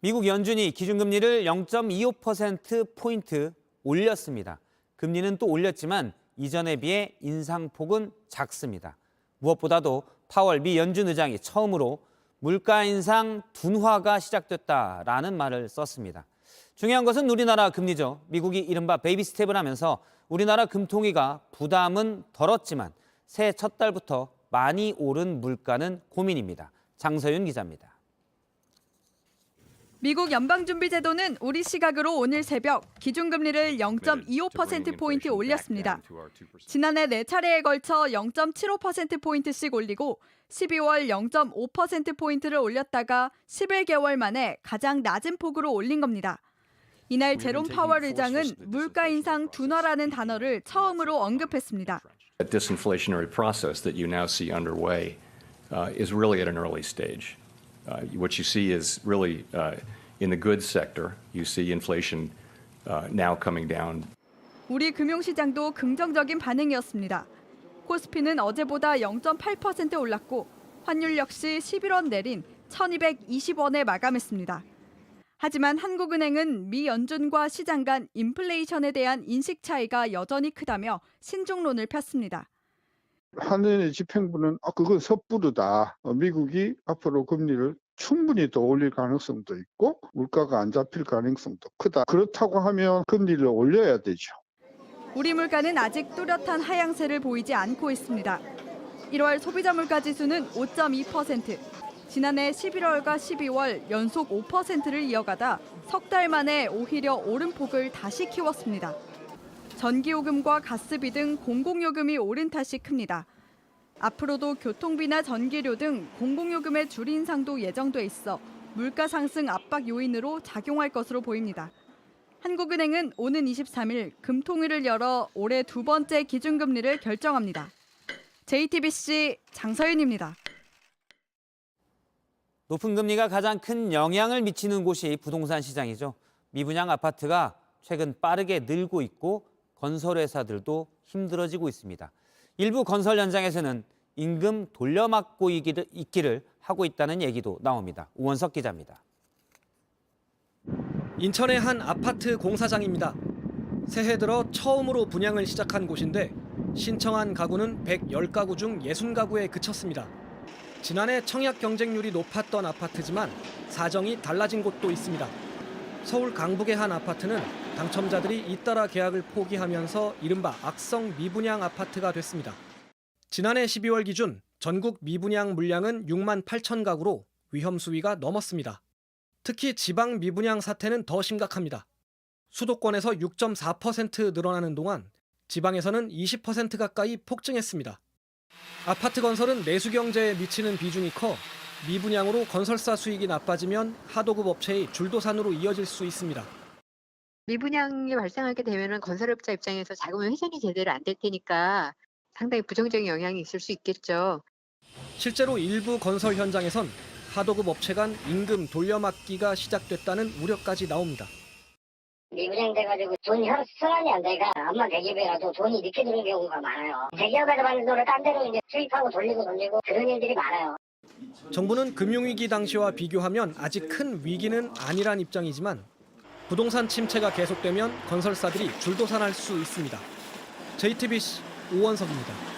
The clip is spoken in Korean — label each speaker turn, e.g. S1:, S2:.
S1: 미국 연준이 기준금리를 0.25%포인트 올렸습니다. 금리는 또 올렸지만 이전에 비해 인상폭은 작습니다. 무엇보다도 파월 미 연준 의장이 처음으로 물가 인상 둔화가 시작됐다라는 말을 썼습니다. 중요한 것은 우리나라 금리죠. 미국이 이른바 베이비 스텝을 하면서 우리나라 금통위가 부담은 덜었지만 새해 첫 달부터 많이 오른 물가는 고민입니다. 장서윤 기자입니다.
S2: 미국 연방준비제도는 우리 시각으로 오늘 새벽 기준금리를 0.25%포인트 올렸습니다. 지난해 4차례에 걸쳐 0.75%포인트씩 올리고 12월 0.5%포인트를 올렸다가 11개월 만에 가장 낮은 폭으로 올린 겁니다. 이날 제롬 파월 의장은 물가 인상 둔화라는 단어를 처음으로 언급했습니다.
S3: That disinflationary process that you now see underway is really at an early stage. What you see is really in the goods sector, you see inflation now coming down.
S2: 우리 금융시장도 긍정적인 반응이었습니다. 코스피는 어제보다 0.8% 올랐고 환율 역시 11원 내린 1,220원에 마감했습니다. 하지만 한국은행은 미 연준과 시장 간 인플레이션에 대한 인식 차이가 여전히 크다며 신중론을 폈습니다.
S4: 한은의 집행부는 그건 섣부르다. 미국이 앞으로 금리를 충분히 더 올릴 가능성도 있고 물가가 안 잡힐 가능성도 크다. 그렇다고 하면 금리를 올려야 되죠.
S2: 우리 물가는 아직 뚜렷한 하향세를 보이지 않고 있습니다. 1월 소비자 물가 지수는 5.2%, 지난해 11월과 12월 연속 5%를 이어가다 석 달 만에 오히려 오름폭을 다시 키웠습니다. 전기요금과 가스비 등 공공요금이 오른 탓이 큽니다. 앞으로도 교통비나 전기료 등 공공요금의 줄 인상도 예정돼 있어 물가 상승 압박 요인으로 작용할 것으로 보입니다. 한국은행은 오는 23일 금통위를 열어 올해 두 번째 기준금리를 결정합니다. JTBC 장서윤입니다.
S1: 높은 금리가 가장 큰 영향을 미치는 곳이 부동산 시장이죠. 미분양 아파트가 최근 빠르게 늘고 있고 건설회사들도 힘들어지고 있습니다. 일부 건설 현장에서는 임금 돌려막고 있기를 하고 있다는 얘기도 나옵니다. 우원석 기자입니다.
S5: 인천의 한 아파트 공사장입니다. 새해 들어 처음으로 분양을 시작한 곳인데 신청한 가구는 110가구 중 60가구에 그쳤습니다. 지난해 청약 경쟁률이 높았던 아파트지만 사정이 달라진 곳도 있습니다. 서울 강북의 한 아파트는 당첨자들이 잇따라 계약을 포기하면서 이른바 악성 미분양 아파트가 됐습니다. 지난해 12월 기준 전국 미분양 물량은 6만 8천 가구로 위험 수위가 넘었습니다. 특히 지방 미분양 사태는 더 심각합니다. 수도권에서 6.4% 늘어나는 동안 지방에서는 20% 가까이 폭증했습니다. 아파트 건설은 내수 경제에 미치는 비중이 커 미분양으로 건설사 수익이 나빠지면 하도급 업체의 줄도산으로 이어질 수 있습니다.
S6: 미분양이 발생하게 되면 건설업자 입장에서 자금 회전이 제대로 안 될 테니까 상당히 부정적인 영향이 있을 수 있겠죠.
S5: 실제로 일부 건설 현장에선 하도급 업체 간 임금 돌려막기가 시작됐다는 우려까지 나옵니다.
S7: 미분양돼가지고 돈이 순환이 안 되니까 암만 대기업이라도 돈이 늦게 들어오는 경우가 많아요. 대기업에서 받는 돈을 딴 데로 이제 수입하고 돌리고 그런 일들이 많아요.
S5: 정부는 금융위기 당시와 비교하면 아직 큰 위기는 아니란 입장이지만 부동산 침체가 계속되면 건설사들이 줄도산할 수 있습니다. JTBC 오원석입니다.